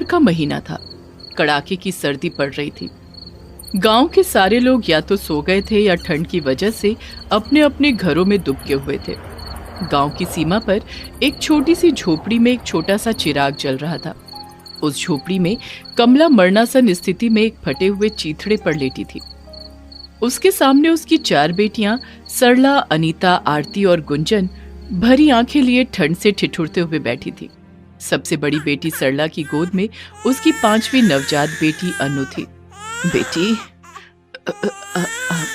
का महीना था। कड़ाके की सर्दी पड़ रही थी। गांव के सारे लोग या तो सो गए थे या ठंड की वजह से अपने अपने घरों में दुबके हुए थे। गांव की सीमा पर एक छोटी सी झोपड़ी में एक छोटा सा चिराग जल रहा था। उस झोपड़ी में कमला मरणासन स्थिति में एक फटे हुए चीथड़े पर लेटी थी। उसके सामने उसकी 4 बेटियां सरला, अनीता, आरती और गुंजन भरी आंखें लिए ठंड से ठिठुरते हुए बैठी थी। सबसे बड़ी बेटी सरला की गोद में उसकी 5वीं नवजात बेटी अनु थी। बेटी,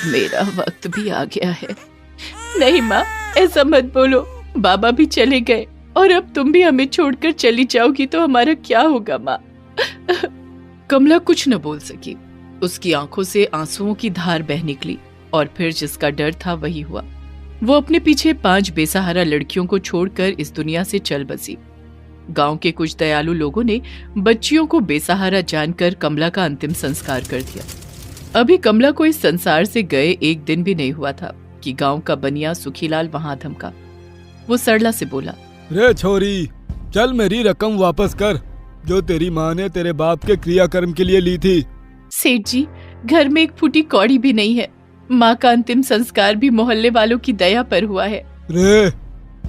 मेरा वक्त भी आ गया है। नहीं माँ, ऐसा मत बोलो। बाबा भी चले गए और अब तुम भी हमें छोड़कर चली जाओगी तो हमारा क्या होगा माँ? कमला कुछ न बोल सकी। उसकी आंखों से आंसुओं की धार बह निकली और फिर जिसका डर था वही हुआ। वो अपने पीछे 5 बेसहारा लड़कियों को छोड़कर इस दुनिया से चल बसी। गांव के कुछ दयालु लोगों ने बच्चियों को बेसहारा जानकर कमला का अंतिम संस्कार कर दिया। अभी कमला को इस संसार से गए 1 दिन भी नहीं हुआ था कि गांव का बनिया सुखीलाल वहां धमका। वो सरला से बोला, रे छोरी, चल मेरी रकम वापस कर जो तेरी माँ ने तेरे बाप के क्रियाकर्म के लिए ली थी। सेठ जी, घर में एक फूटी कौड़ी भी नहीं है। माँ का अंतिम संस्कार भी मोहल्ले वालों की दया पर हुआ है। रे,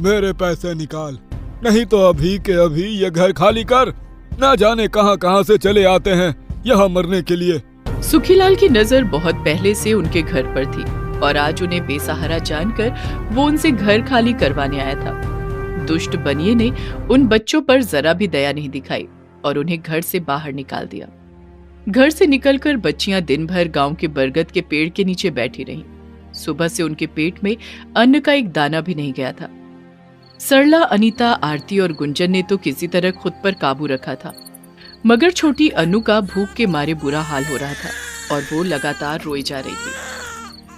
मेरे पैसे निकाल, नहीं तो अभी के अभी ये घर खाली कर। ना जाने कहां कहां से चले आते हैं यहाँ मरने के लिए। सुखीलाल की नजर बहुत पहले से उनके घर पर थी और आज उन्हें बेसहारा जानकर वो उनसे घर खाली करवाने आया था। दुष्ट बनिए ने उन बच्चों पर जरा भी दया नहीं दिखाई और उन्हें घर से बाहर निकाल दिया। घर से निकलकर बच्चियां दिन भर गांव के बरगद के पेड़ के नीचे बैठी रहीं। सुबह से उनके पेट में अन्न का एक दाना भी नहीं गया था। सरला, अनीता, आरती और गुंजन ने तो किसी तरह खुद पर काबू रखा था, मगर छोटी अनु का भूख के मारे बुरा हाल हो रहा था और वो लगातार रोई जा रही थी।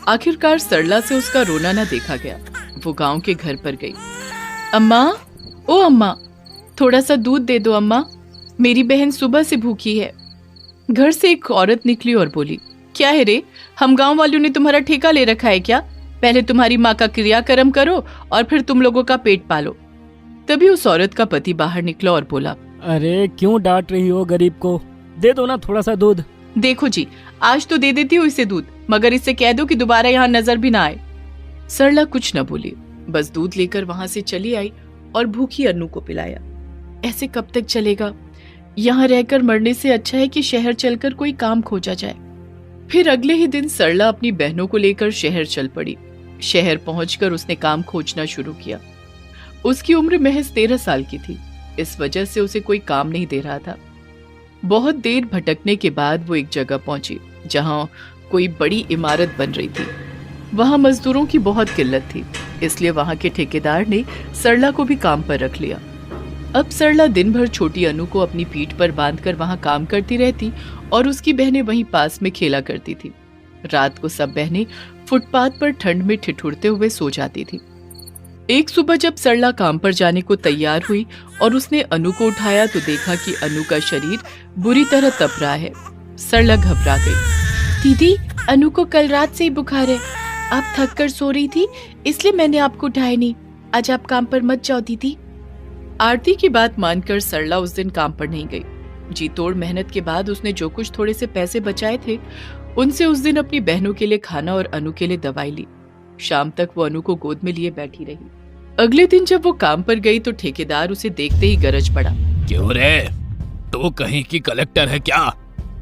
आखिरकार सरला से उसका रोना न देखा गया। वो गांव के घर पर गई। अम्मा, ओ अम्मा, थोड़ा सा दूध दे दो अम्मा, मेरी बहन सुबह से भूखी है। घर से एक औरत निकली और बोली, क्या है रे, हम गांव वालों ने तुम्हारा ठेका ले रखा है क्या? पहले तुम्हारी माँ का क्रियाकर्म करो और फिर तुम लोगों का पेट पालो। तभी उस औरत का पति बाहर निकला और बोला, अरे क्यों डांट रही हो गरीब को, दे दो ना थोड़ा सा दूध। देखो जी, आज तो दे देती हूँ इसे दूध, मगर इससे कह दो कि दोबारा यहाँ नजर भी ना आए। सरला कुछ न बोली, बस दूध लेकर वहां से चली आई और भूखी अनु को पिलाया। ऐसे कब तक चलेगा? यहाँ रहकर मरने से अच्छा है कि शहर चलकर कोई काम खोजा जाए। फिर अगले ही दिन सरला अपनी बहनों को लेकर शहर चल पड़ी। शहर पहुंचकर उसने काम खोजना शुरू किया। उसकी उम्र महज 13 साल की थी, इस वजह से उसे कोई काम नहीं दे रहा था। बहुत देर भटकने के बाद वो एक जगह पहुंची जहां कोई बड़ी इमारत बन रही थी। वहां मजदूरों की बहुत किल्लत थी, इसलिए वहां के ठेकेदार ने सरला को भी काम पर रख लिया। अब सरला दिन भर छोटी अनु को अपनी पीठ पर बांधकर वहां काम करती रहती और उसकी बहनें वहीं पास में खेला करती थी। रात को सब बहनें फुटपाथ पर ठंड में ठिठुरते हुए सो जाती थी। एक सुबह जब सरला काम पर जाने को तैयार हुई और उसने अनु को उठाया तो देखा कि अनु का शरीर बुरी तरह तप रहा है। सरला घबरा गई। दीदी, अनु को कल रात से ही बुखार है। आप थक कर सो रही थी, इसलिए मैंने आपको उठाया नहीं। आज आप काम पर मत जाओ दीदी। आरती की बात मानकर सरला उस दिन काम पर नहीं गई। जी तोड़ मेहनत के बाद उसने जो कुछ थोड़े से पैसे बचाए थे उनसे उस दिन अपनी बहनों के लिए खाना और अनु के लिए दवाई ली। शाम तक वो अनु को गोद में लिए बैठी रही। अगले दिन जब वो काम पर गई तो ठेकेदार उसे देखते ही गरज पड़ा। क्यों रे, तू कहीं की कलेक्टर है क्या?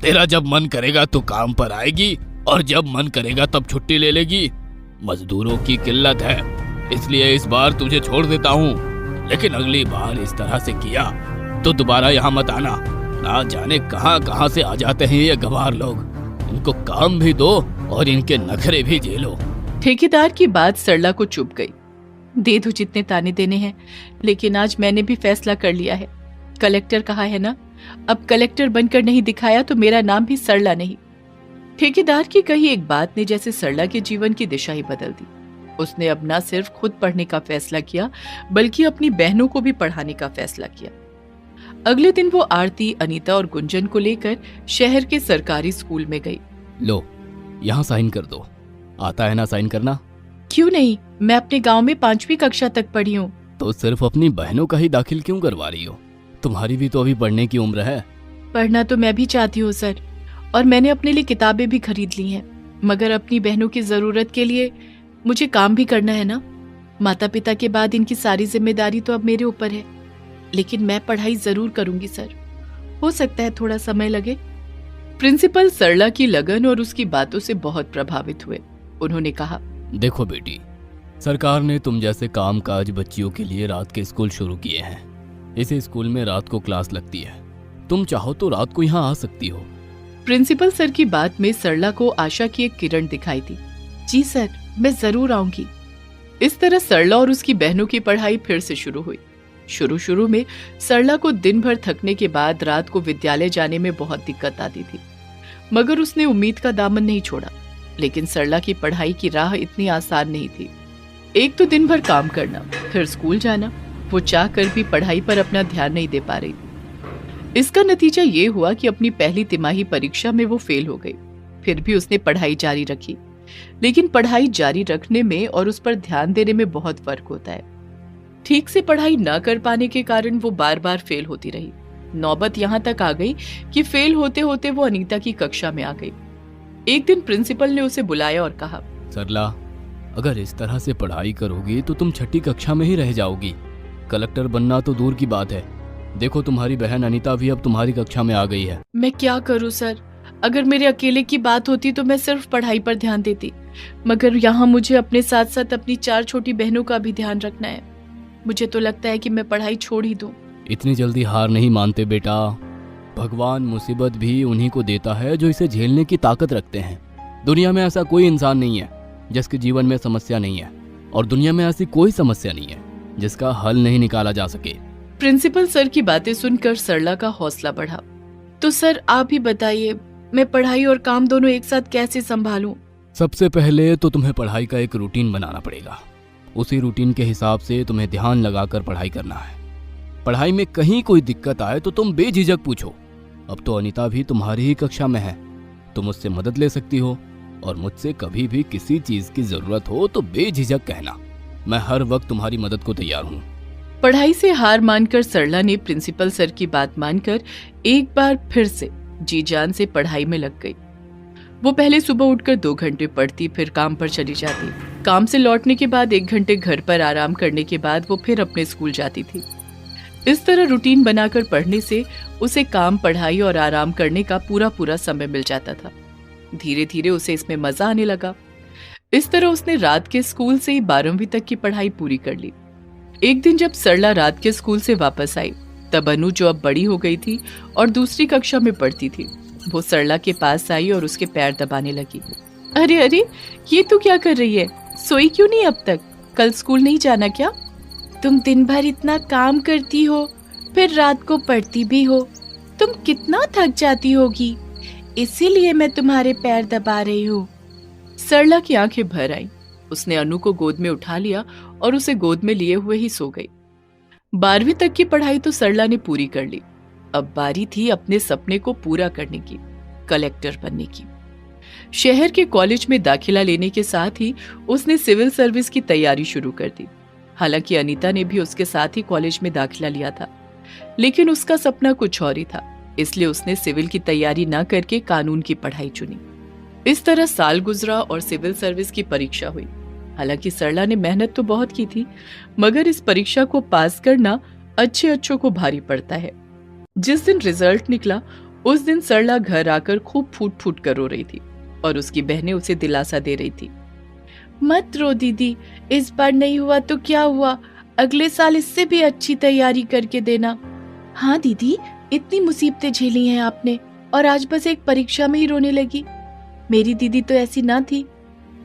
तेरा जब मन करेगा तो काम पर आएगी और जब मन करेगा तब छुट्टी ले लेगी। मजदूरों की किल्लत है, इसलिए इस बार तुझे छोड़ देता हूँ, लेकिन अगली बार इस तरह से किया तो दोबारा यहाँ मत आना। ना जाने कहाँ कहाँ से आ जाते हैं ये गंवार लोग, इनको काम भी दो और इनके नखरे भी झेलो। ठेकेदार की बात सरला को चुभ गई। दे दो जितने ताने देने हैं, लेकिन आज मैंने भी फैसला कर लिया है। कलेक्टर कहा है ना, अब कलेक्टर बनकर नहीं दिखाया तो मेरा नाम भी सरला नहीं। ठेकेदार की कही एक बात ने जैसे सरला के जीवन की दिशा ही बदल दी। उसने अब न सिर्फ खुद पढ़ने का फैसला किया बल्कि अपनी बहनों को भी पढ़ाने का फैसला किया। अगले दिन वो आरती, अनीता और गुंजन को लेकर शहर के सरकारी स्कूल में गई। लो, यहाँ साइन कर दो। आता है ना साइन करना? क्यों नहीं, मैं अपने गांव में 5वीं कक्षा तक पढ़ी हूँ। तो सिर्फ अपनी बहनों का ही दाखिल क्यों करवा रही हो? तुम्हारी भी तो अभी पढ़ने की उम्र है। पढ़ना तो मैं भी चाहती हूँ सर, और मैंने अपने लिए किताबें भी खरीद ली हैं, मगर अपनी बहनों की जरूरत के लिए मुझे काम भी करना है ना। माता पिता के बाद इनकी सारी जिम्मेदारी तो अब मेरे ऊपर है, लेकिन मैं पढ़ाई जरूर करूंगी सर। हो सकता है थोड़ा समय लगे। प्रिंसिपल सरला की लगन और उसकी बातों से बहुत प्रभावित हुए। उन्होंने कहा, देखो बेटी, सरकार ने तुम जैसे कामकाज बच्चियों के लिए रात के स्कूल शुरू किए हैं। इस स्कूल में रात को क्लास लगती है, तुम चाहो तो रात को यहाँ आ सकती हो। प्रिंसिपल सर की बात में सरला को आशा की एक किरण दिखाई दी। जी सर, मैं जरूर आऊंगी। इस तरह सरला और उसकी बहनों की पढ़ाई फिर से शुरू हुई। शुरू में सरला को दिन भर थकने के बाद रात को विद्यालय जाने में बहुत दिक्कत आती थी, मगर उसने उम्मीद का दामन नहीं छोड़ा। लेकिन सरला की पढ़ाई की राह इतनी आसान नहीं थी। एक तो दिन भर काम करना, फिर स्कूल जाना। वो चाह कर भी पढ़ाई पर अपना ध्यान नहीं दे पा रही थी। इसका नतीजा ये हुआ कि अपनी पहली तिमाही परीक्षा में वो फेल हो गई। फिर भी उसने पढ़ाई जारी रखी, लेकिन पढ़ाई जारी रखने में और उस पर ध्यान देने में बहुत फर्क होता है। ठीक से पढ़ाई न कर पाने के कारण वो बार बार फेल होती रही। नौबत यहाँ तक आ गई कि फेल होते होते वो अनीता की कक्षा में आ गई। एक दिन प्रिंसिपल ने उसे बुलाया और कहा, सरला, अगर इस तरह से पढ़ाई करोगी तो तुम छठी कक्षा में ही रह जाओगी। कलेक्टर बनना तो दूर की बात है। देखो, तुम्हारी बहन अनीता भी अब तुम्हारी कक्षा में आ गई है। मैं क्या करूं सर? अगर मेरे अकेले की बात होती तो मैं सिर्फ पढ़ाई पर ध्यान देती, मगर यहाँ मुझे अपने साथ साथ अपनी 4 छोटी बहनों का भी ध्यान रखना है। मुझे तो लगता है कि मैं पढ़ाई छोड़ ही दूं। इतनी जल्दी हार नहीं मानते बेटा। भगवान मुसीबत भी उन्हीं को देता है जो इसे झेलने की ताकत रखते हैं। दुनिया में ऐसा कोई इंसान नहीं है जिसके जीवन में समस्या नहीं है, और दुनिया में ऐसी कोई समस्या नहीं है जिसका हल नहीं निकाला जा सके। प्रिंसिपल सर की बातें सुनकर सरला का हौसला बढ़ा। तो सर आप ही बताइए, मैं पढ़ाई और काम दोनों एक साथ कैसे संभालूं? सबसे पहले तो तुम्हें पढ़ाई का एक रूटीन बनाना पड़ेगा। उसी रूटीन के हिसाब से तुम्हें ध्यान लगाकर पढ़ाई करना है। पढ़ाई में कहीं कोई दिक्कत आए तो तुम बेझिझक पूछो। अब तो अनीता भी तुम्हारी ही कक्षा में है, तुम उससे मदद ले सकती हो, और मुझसे कभी भी किसी चीज की जरूरत हो तो बेझिझक कहना। मैं हर वक्त तुम्हारी मदद को तैयार हूँ। पढ़ाई से हार मानकर सरला ने प्रिंसिपल सर की बात मानकर एक बार फिर से जी जान से पढ़ाई में लग गई। वो पहले सुबह उठकर 2 घंटे पढ़ती, फिर काम पर चली जाती। काम से लौटने के बाद 1 घंटे घर पर आराम करने के बाद वो फिर अपने स्कूल जाती थी। इस तरह रूटीन बनाकर पढ़ने से उसे काम, पढ़ाई और आराम करने का पूरा समय मिल जाता था। धीरे धीरे उसे इसमें मजा आने लगा। इस तरह उसने रात के स्कूल से ही 12वीं तक की पढ़ाई पूरी कर ली। एक दिन जब सरला रात के स्कूल से वापस आई, तब अनु, जो अब बड़ी हो गई थी और दूसरी कक्षा में पढ़ती थी, वो सरला के पास आई और उसके पैर दबाने लगी। अरे अरे, ये तू क्या कर रही है? सोई क्यों नहीं अब तक? कल स्कूल नहीं जाना क्या? तुम दिन भर इतना काम करती हो, फिर रात को पढ़ती भी हो, तुम कितना थक जाती होगी, इसीलिए मैं तुम्हारे पैर दबा रही हूँ। सरला की आंखें भर आई। उसने अनु को गोद में उठा लिया और उसे गोद में लिए हुए ही सो गई। 12वीं तक की पढ़ाई तो सरला ने पूरी कर ली। अब बारी थी अपने सपने को पूरा करने की, कलेक्टर बनने की। शहर के कॉलेज में दाखिला लेने के साथ ही उसने सिविल सर्विस की तैयारी शुरू कर दी। हालांकि अनीता ने भी उसके साथ ही कॉलेज में दाखिला लिया था, लेकिन उसका सपना कुछ और ही था, इसलिए उसने सिविल की तैयारी न करके कानून की पढ़ाई चुनी। इस तरह साल गुजरा और सिविल सर्विस की परीक्षा हुई। हालांकि सरला ने मेहनत तो बहुत की थी, मगर इस परीक्षा को पास करना अच्छों को भारी पड़ता है। जिस दिन रिजल्ट निकला, उस दिन सरला घर आकर खूब फूट कर रो रही थी और उसकी बहनें उसे दिलासा दे रही थी। मत रो दीदी, इस बार नहीं हुआ तो क्या हुआ, अगले साल इससे भी अच्छी तैयारी करके देना। हाँ दीदी, इतनी मुसीबतें झेली हैं आपने और आज बस एक परीक्षा में ही रोने लगी। मेरी दीदी तो ऐसी ना थी।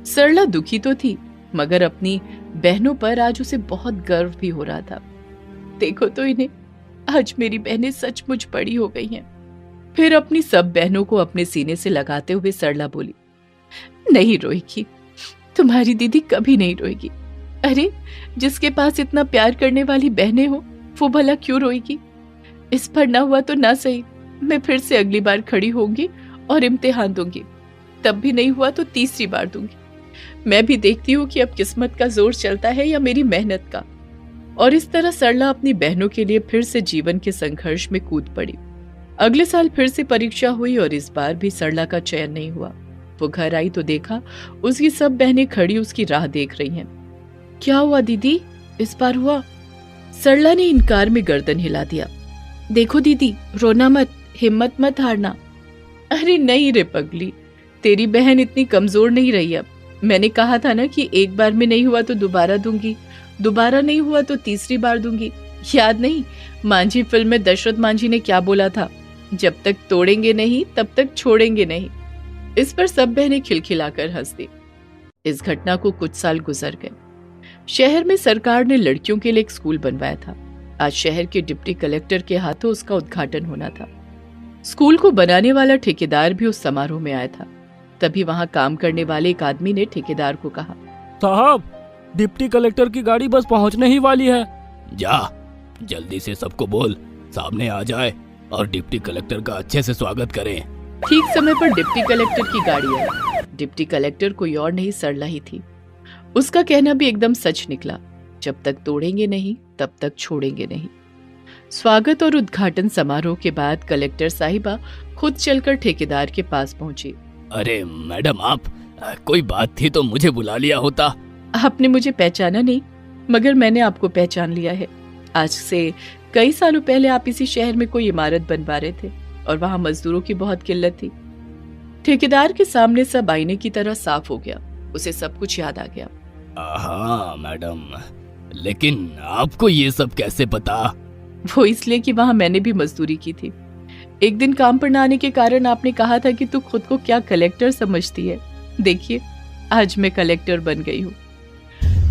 सरला दुखी तो थी, मगर अपनी बहनों पर आज उसे बहुत गर्व भी हो रहा था। देखो तो इन्हें, आज मेरी बहनें सचमुच बड़ी हो गई हैं। फिर अपनी सब बहनों को अपने सीने से लगाते हुए सरला बोली, नहीं रोएगी, तुम्हारी दीदी कभी नहीं रोएगी। अरे, जिसके पास इतना प्यार करने वाली बहनें हो, वो भला क्यों रोएगी? इस पर ना हुआ तो ना सही, मैं फिर से अगली बार खड़ी होंगी और इम्तिहान दूंगी। तब भी नहीं हुआ तो तीसरी बार दूंगी। मैं भी देखती हूँ कि अब किस्मत का जोर चलता है या मेरी मेहनत का। और इस तरह सरला अपनी बहनों के लिए फिर से जीवन के संघर्ष में कूद पड़ी। अगले साल फिर से परीक्षा हुई और इस बार भी सरला का चयन नहीं हुआ। वो घर आई तो देखा उसकी सब बहनें खड़ी उसकी राह देख रही हैं। क्या हुआ दीदी, इस बार हुआ? सरला ने इनकार में गर्दन हिला दिया। देखो दीदी, रोना मत, हिम्मत मत हारना। अरे नहीं रे पगली, तेरी बहन इतनी कमजोर नहीं रही अब। मैंने कहा था ना कि एक बार में नहीं हुआ तो दोबारा दूंगी, दोबारा नहीं हुआ तो तीसरी बार दूंगी। याद नहीं, मांझी फिल्म में दशरथ मांझी ने क्या बोला था? जब तक तोड़ेंगे नहीं तब तक छोड़ेंगे नहीं। इस पर सब बहनें खिलखिलाकर हंस दी। इस घटना को कुछ साल गुजर गए। शहर में सरकार ने लड़कियों के लिए एक स्कूल बनवाया था। आज शहर के डिप्टी कलेक्टर के हाथों उसका उद्घाटन होना था। स्कूल को बनाने वाला ठेकेदार भी उस समारोह में आया था। तभी वहां काम करने वाले एक आदमी ने ठेकेदार को कहा, साहब, डिप्टी कलेक्टर की गाड़ी बस पहुंचने ही वाली है। जा, जल्दी से सबको बोल सामने आ जाए और डिप्टी कलेक्टर का अच्छे से स्वागत करें। ठीक समय पर डिप्टी कलेक्टर की गाड़ी आई। डिप्टी कलेक्टर कोई और नहीं, सरला ही थी। उसका कहना भी एकदम सच निकला, जब तक तोड़ेंगे नहीं तब तक छोड़ेंगे नहीं। स्वागत और उद्घाटन समारोह के बाद कलेक्टर साहिबा खुद चलकर ठेकेदार के पास पहुंची। अरे मैडम, आप कोई बात थी तो मुझे बुला लिया होता। आपने मुझे पहचाना नहीं, मगर मैंने आपको पहचान लिया है। आज से कई सालों पहले आप इसी शहर में कोई इमारत बनवा रहे थे और वहां मजदूरों की बहुत किल्लत थी। ठेकेदार के सामने सब आईने की तरह साफ हो गया। उसे सब कुछ याद आ गया। हाँ मैडम, लेकिन आपको ये सब कैसे पता? वो इसलिए कि वहां मैंने भी मजदूरी की थी। एक दिन काम पर न आने के कारण आपने कहा था कि तू खुद को क्या कलेक्टर समझती है। देखिए, आज मैं कलेक्टर बन गई हूँ।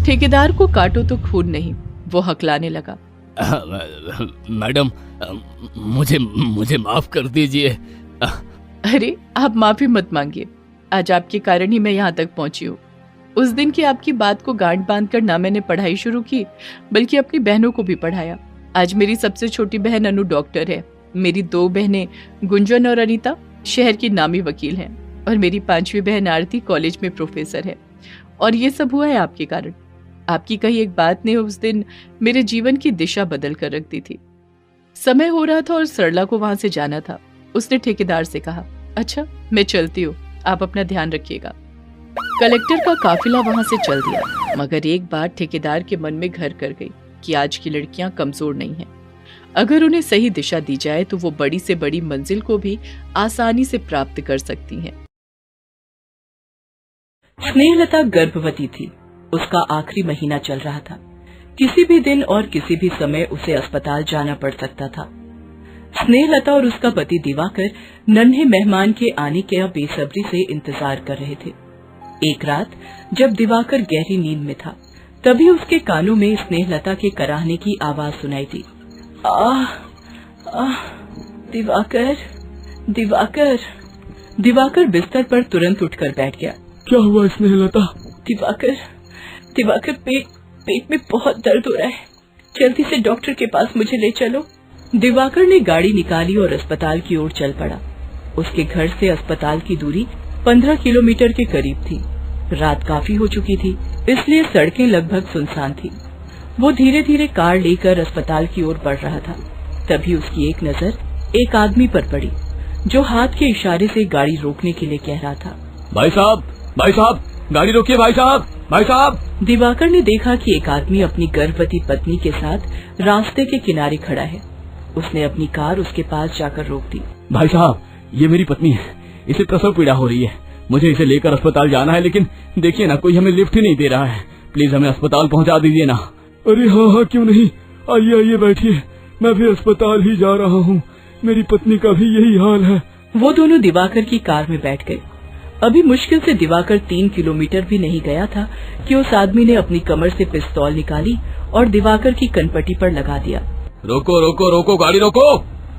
ठेकेदार को काटो तो खून नहीं, वो हकलाने लगा। मैडम, मुझे माफ कर दीजिए। अरे आप माफी मत मांगिए, आज आपके कारण ही मैं यहाँ तक पहुंची हूँ। उस दिन की आपकी बात को गांठ बांधकर ना मैंने पढ़ाई शुरू की, बल्कि अपनी बहनों को भी पढ़ाया। आज मेरी सबसे छोटी बहन अनु डॉक्टर है। मेरी 2 बहनें गुंजन और अनीता शहर की नामी वकील हैं और मेरी 5वीं बहन आरती कॉलेज में प्रोफेसर है। और ये सब हुआ है आपके कारण। आपकी कही एक बात ने उस दिन मेरे जीवन की दिशा बदल कर रख दी थी। समय हो रहा था और सरला को वहां से जाना था। उसने ठेकेदार से कहा, अच्छा मैं चलती हूँ, आप अपना ध्यान रखिएगा। कलेक्टर का काफिला वहां से चल दिया, मगर एक बात ठेकेदार के मन में घर कर गई कि आज की लड़कियां कमजोर नहीं हैं। अगर उन्हें सही दिशा दी जाए तो वो बड़ी से बड़ी मंजिल को भी आसानी से प्राप्त कर सकती हैं। स्नेहलता गर्भवती थी। उसका आखिरी महीना चल रहा था। किसी भी दिन और किसी भी समय उसे अस्पताल जाना पड़ सकता था। स्नेहलता और उसका पति दिवाकर नन्हे मेहमान के आने का बेसब्री से इंतजार कर रहे थे। एक रात जब दिवाकर गहरी नींद में था, तभी उसके कानों में स्नेहलता के कराहने की आवाज सुनाई दी। आह, आह, दिवाकर, दिवाकर। दिवाकर बिस्तर पर तुरंत उठकर बैठ गया। क्या हुआ स्नेहलता? दिवाकर, पेट में बहुत दर्द हो रहा है। जल्दी से डॉक्टर के पास मुझे ले चलो। दिवाकर ने गाड़ी निकाली और अस्पताल की ओर चल पड़ा। उसके घर से अस्पताल की दूरी 15 किलोमीटर के करीब थी। रात काफी हो चुकी थी, इसलिए सड़कें लगभग सुनसान थी। वो धीरे धीरे कार लेकर अस्पताल की ओर बढ़ रहा था। तभी उसकी एक नजर एक आदमी पर पड़ी, जो हाथ के इशारे से गाड़ी रोकने के लिए कह रहा था। भाई साहब, गाड़ी रोकिए भाई साहब। दिवाकर ने देखा कि एक आदमी अपनी गर्भवती पत्नी के साथ रास्ते के किनारे खड़ा है। उसने अपनी कार उसके पास जाकर रोक दी। भाई साहब, ये मेरी पत्नी है, इसे प्रसव पीड़ा हो रही है। मुझे इसे लेकर अस्पताल जाना है, लेकिन देखिए ना, कोई हमें लिफ्ट ही नहीं दे रहा है। प्लीज हमें अस्पताल पहुंचा दीजिए ना। अरे हाँ, क्यों नहीं, आइए बैठिए, मैं भी अस्पताल ही जा रहा हूँ। मेरी पत्नी का भी यही हाल है। वो दोनों दिवाकर की कार में बैठ गए। अभी मुश्किल से दिवाकर 3 किलोमीटर भी नहीं गया था कि उस आदमी ने अपनी कमर से पिस्तौल निकाली और दिवाकर की कनपटी पर लगा दिया। रोको, गाड़ी रोको।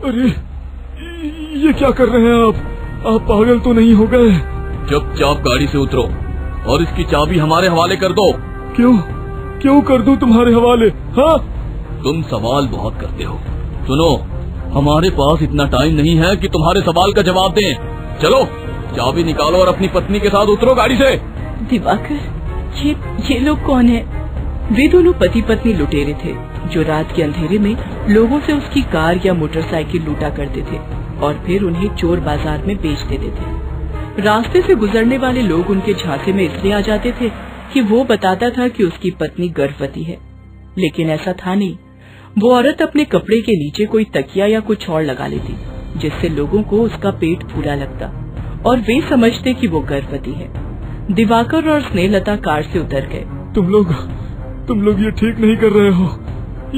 अरे ये क्या कर रहे हैं आप पागल तो नहीं हो गए? चुपचाप गाड़ी से उतरो और इसकी चाबी हमारे हवाले कर दो। क्यों कर दूं तुम्हारे हवाले? हाँ, तुम सवाल बहुत करते हो। सुनो, हमारे पास इतना टाइम नहीं है कि तुम्हारे सवाल का जवाब दें। चलो, चाबी निकालो और अपनी पत्नी के साथ उतरो गाड़ी से। दिवाकर, ये लोग कौन है? वे दोनों पति पत्नी लुटेरे थे, जो रात के अंधेरे में लोगों से उसकी कार या मोटरसाइकिल लूटा करते थे और फिर उन्हें चोर बाजार में बेच देते थे। रास्ते से गुजरने वाले लोग उनके झांसे में इसलिए आ जाते थे कि वो बताता था कि उसकी पत्नी गर्भवती है, लेकिन ऐसा था नहीं। वो औरत अपने कपड़े के नीचे कोई तकिया या कुछ और लगा लेती, जिससे लोगों को उसका पेट फूला लगता और वे समझते कि वो गर्भवती है। दिवाकर और स्नेहलता कार से उतर गए। तुम लोग ये ठीक नहीं कर रहे हो।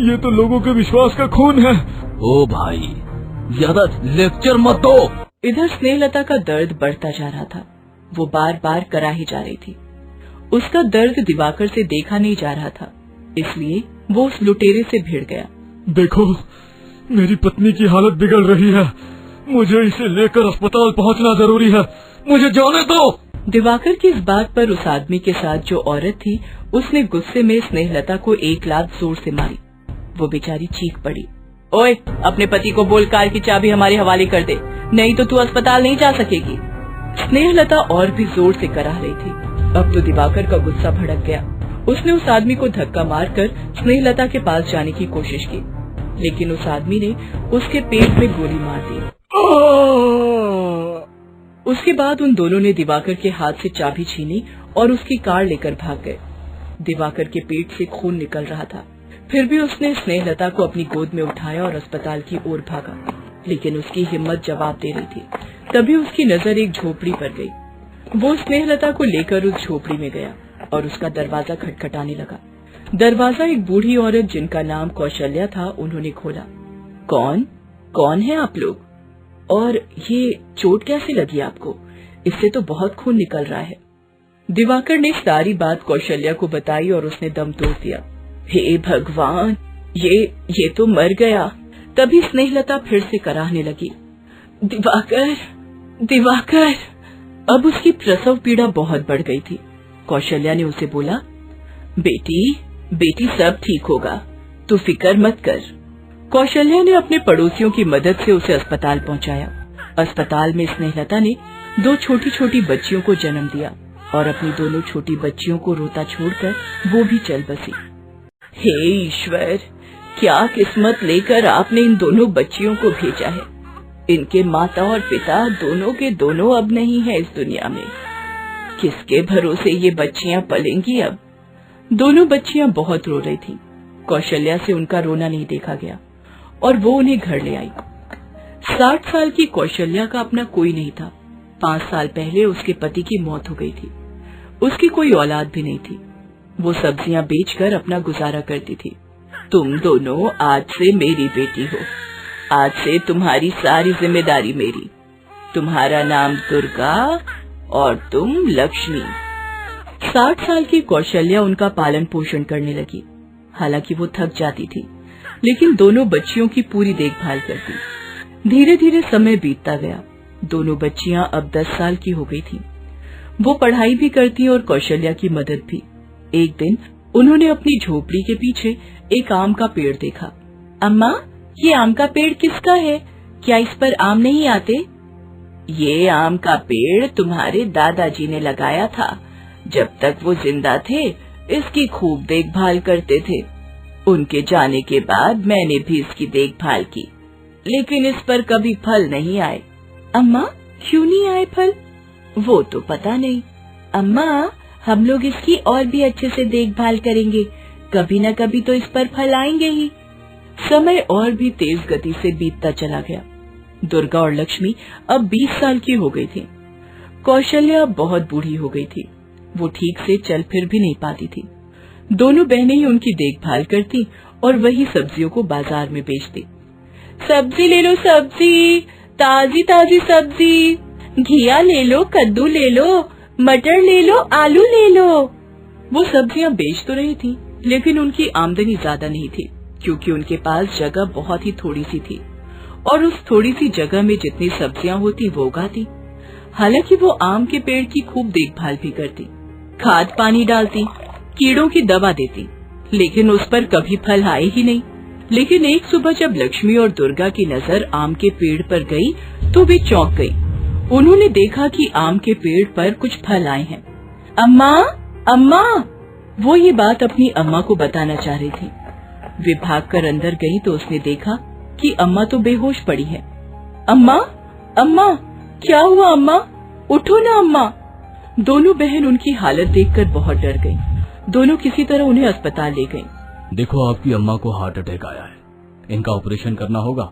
ये तो लोगों के विश्वास का खून है। ओ भाई, ज्यादा लेक्चर मत दो। इधर स्नेहलता का दर्द बढ़ता जा रहा था। वो बार बार कराही जा रही थी। उसका दर्द दिवाकर से देखा नहीं जा रहा था, इसलिए वो उस लुटेरे से भिड़ गया। देखो, मेरी पत्नी की हालत बिगड़ रही है। मुझे इसे लेकर अस्पताल पहुंचना जरूरी है। मुझे जाने दो। दिवाकर की इस बात पर उस आदमी के साथ जो औरत थी, उसने गुस्से में स्नेहलता को एक लात जोर से मारी। वो बेचारी चीख पड़ी, ओए, अपने पति को बोल कार की चाबी हमारे हवाले कर दे, नहीं तो तू अस्पताल नहीं जा सकेगी। स्नेहलता और भी जोर से कराह रही थी। अब तो दिवाकर का गुस्सा भड़क गया। उसने उस आदमी को धक्का मारकर स्नेहलता के पास जाने की कोशिश की, लेकिन उस आदमी ने उसके पेट में गोली मार दी। उसके बाद उन दोनों ने दिवाकर के हाथ से चाबी छीनी और उसकी कार लेकर भाग गए। दिवाकर के पेट से खून निकल रहा था, फिर भी उसने स्नेहलता को अपनी गोद में उठाया और अस्पताल की ओर भागा, लेकिन उसकी हिम्मत जवाब दे रही थी। तभी उसकी नजर एक झोपड़ी पर गई। वो स्नेहलता को लेकर उस झोपड़ी में गया और उसका दरवाजा खटखटाने लगा। दरवाजा एक बूढ़ी औरत जिनका नाम कौशल्या था, उन्होंने खोला। कौन है आप लोग? और ये चोट कैसे लगी आपको? इससे तो बहुत खून निकल रहा है। दिवाकर ने सारी बात कौशल्या को बताई और उसने दम तोड़ दिया। हे भगवान, ये तो मर गया। तभी स्नेहलता फिर से कराहने लगी, दिवाकर। अब उसकी प्रसव पीड़ा बहुत बढ़ गई थी। कौशल्या ने उसे बोला, बेटी सब ठीक होगा, तू फिक्र मत कर। कौशल्या ने अपने पड़ोसियों की मदद से उसे अस्पताल पहुंचाया। अस्पताल में स्नेहलता ने 2 छोटी छोटी बच्चियों को जन्म दिया और अपनी दोनों छोटी बच्चियों को रोता छोड़कर वो भी चल बसी। हे ईश्वर, क्या किस्मत लेकर आपने इन दोनों बच्चियों को भेजा है। इनके माता और पिता दोनों के दोनों अब नहीं है इस दुनिया में। किसके भरोसे ये बच्चियां पलेंगी अब? दोनों बच्चियां बहुत रो रही थीं। कौशल्या से उनका रोना नहीं देखा गया और वो उन्हें घर ले आई। 60 साल की कौशल्या का अपना कोई नहीं था। 5 साल पहले उसके पति की मौत हो गई थी। उसकी कोई औलाद भी नहीं थी। वो सब्जियां बेचकर अपना गुजारा करती थी। तुम दोनों आज से मेरी बेटी हो। आज से तुम्हारी सारी जिम्मेदारी मेरी। तुम्हारा नाम दुर्गा और तुम लक्ष्मी। 60 साल की कौशल्या उनका पालन पोषण करने लगी। हालांकि वो थक जाती थी, लेकिन दोनों बच्चियों की पूरी देखभाल करती। धीरे धीरे समय बीतता गया। दोनों बच्चियां अब 10 साल की हो गई थीं। वो पढ़ाई भी करती और कौशल्या की मदद भी। एक दिन उन्होंने अपनी झोपड़ी के पीछे एक आम का पेड़ देखा। अम्मा, ये आम का पेड़ किसका है? क्या इस पर आम नहीं आते? ये आम का पेड़ तुम्हारे दादाजी ने लगाया था। जब तक वो जिंदा थे, इसकी खूब देखभाल करते थे। उनके जाने के बाद मैंने भी इसकी देखभाल की, लेकिन इस पर कभी फल नहीं आए। अम्मा, क्यों नहीं आए फल? वो तो पता नहीं। अम्मा, हम लोग इसकी और भी अच्छे से देखभाल करेंगे, कभी न कभी तो इस पर फल आएंगे ही। समय और भी तेज गति से बीतता चला गया। दुर्गा और लक्ष्मी अब 20 साल की हो गई थी। कौशल्या बहुत बूढ़ी हो गई थी। वो ठीक से चल फिर भी नहीं पाती थी। दोनों बहनें ही उनकी देखभाल करती और वही सब्जियों को बाजार में बेचती। सब्जी ले लो, सब्जी, ताजी ताजी सब्जी, घिया ले लो, कद्दू ले लो, मटर ले लो, आलू ले लो। वो सब्जियां बेच तो रही थी, लेकिन उनकी आमदनी ज्यादा नहीं थी, क्योंकि उनके पास जगह बहुत ही थोड़ी सी थी और उस थोड़ी सी जगह में जितनी सब्जियां होती वो उगाती। हालांकि वो आम के पेड़ की खूब देखभाल भी करती, खाद पानी डालती, कीड़ों की दवा देती, लेकिन उस पर कभी फल आए ही नहीं। लेकिन एक सुबह जब लक्ष्मी और दुर्गा की नजर आम के पेड़ पर गई तो वे चौंक गई। उन्होंने देखा कि आम के पेड़ पर कुछ फल आए हैं। अम्मा, अम्मा, वो ये बात अपनी अम्मा को बताना चाह रही थी। वे भागकर अंदर गई तो उसने देखा कि अम्मा तो बेहोश पड़ी है। अम्मा, अम्मा, क्या हुआ अम्मा? उठो ना अम्मा। दोनों बहन उनकी हालत देखकर बहुत डर गईं। दोनों किसी तरह उन्हें अस्पताल ले गईं। देखो, आपकी अम्मा को हार्ट अटैक आया है, इनका ऑपरेशन करना होगा,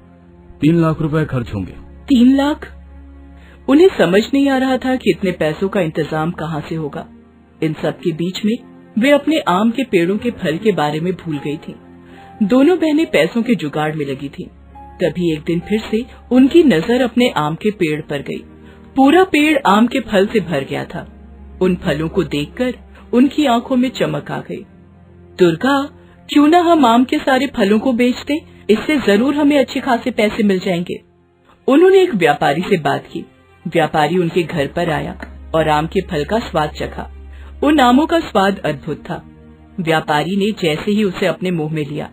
3 लाख रुपए खर्च होंगे। 3 लाख? उन्हें समझ नहीं आ रहा था कि इतने पैसों का इंतजाम कहाँ से होगा। इन सब के बीच में वे अपने आम के पेड़ों के फल के बारे में भूल गई थीं। दोनों बहनें पैसों के जुगाड़ में लगी थीं। तभी एक दिन फिर से उनकी नजर अपने आम के पेड़ पर गई। पूरा पेड़ आम के फल से भर गया था। उन फलों को देखकर उनकी आंखों में चमक आ गई। दुर्गा, क्यों ना हम आम के सारे फलों को बेच दें? इससे जरूर हमें अच्छे खासे पैसे मिल जाएंगे। उन्होंने एक व्यापारी से बात की। व्यापारी उनके घर पर आया और आम के फल का स्वाद चखा। उन आमों का स्वाद अद्भुत था। व्यापारी ने जैसे ही उसे अपने मुंह में लिया,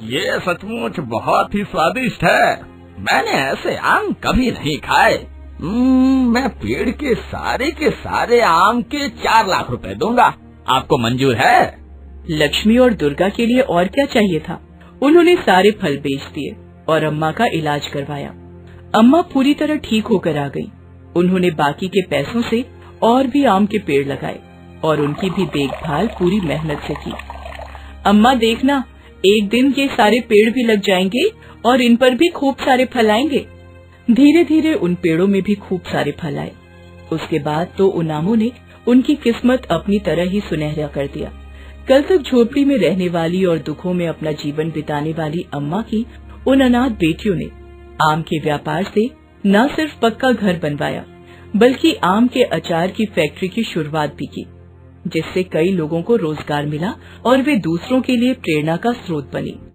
ये सचमुच बहुत ही स्वादिष्ट है। मैंने ऐसे आम कभी नहीं खाए। मैं पेड़ के सारे आम के 4 लाख रुपए दूंगा। आपको मंजूर है? लक्ष्मी और दुर्गा के लिए और क्या चाहिए था। उन्होंने सारे फल बेच दिए और अम्मा का इलाज करवाया। अम्मा पूरी तरह ठीक होकर आ गई। उन्होंने बाकी के पैसों से और भी आम के पेड़ लगाए और उनकी भी देखभाल पूरी मेहनत से की। अम्मा देखना, एक दिन ये सारे पेड़ भी लग जाएंगे और इन पर भी खूब सारे फल आएंगे। धीरे धीरे उन पेड़ों में भी खूब सारे फल आए। उसके बाद तो उन आमों ने उनकी किस्मत अपनी तरह ही सुनहरा कर दिया। कल तक झोपड़ी में रहने वाली और दुखों में अपना जीवन बिताने वाली अम्मा की उन अनाथ बेटियों ने आम के व्यापार से न सिर्फ पक्का घर बनवाया, बल्कि आम के अचार की फैक्ट्री की शुरुआत भी की, जिससे कई लोगों को रोजगार मिला और वे दूसरों के लिए प्रेरणा का स्रोत बनी।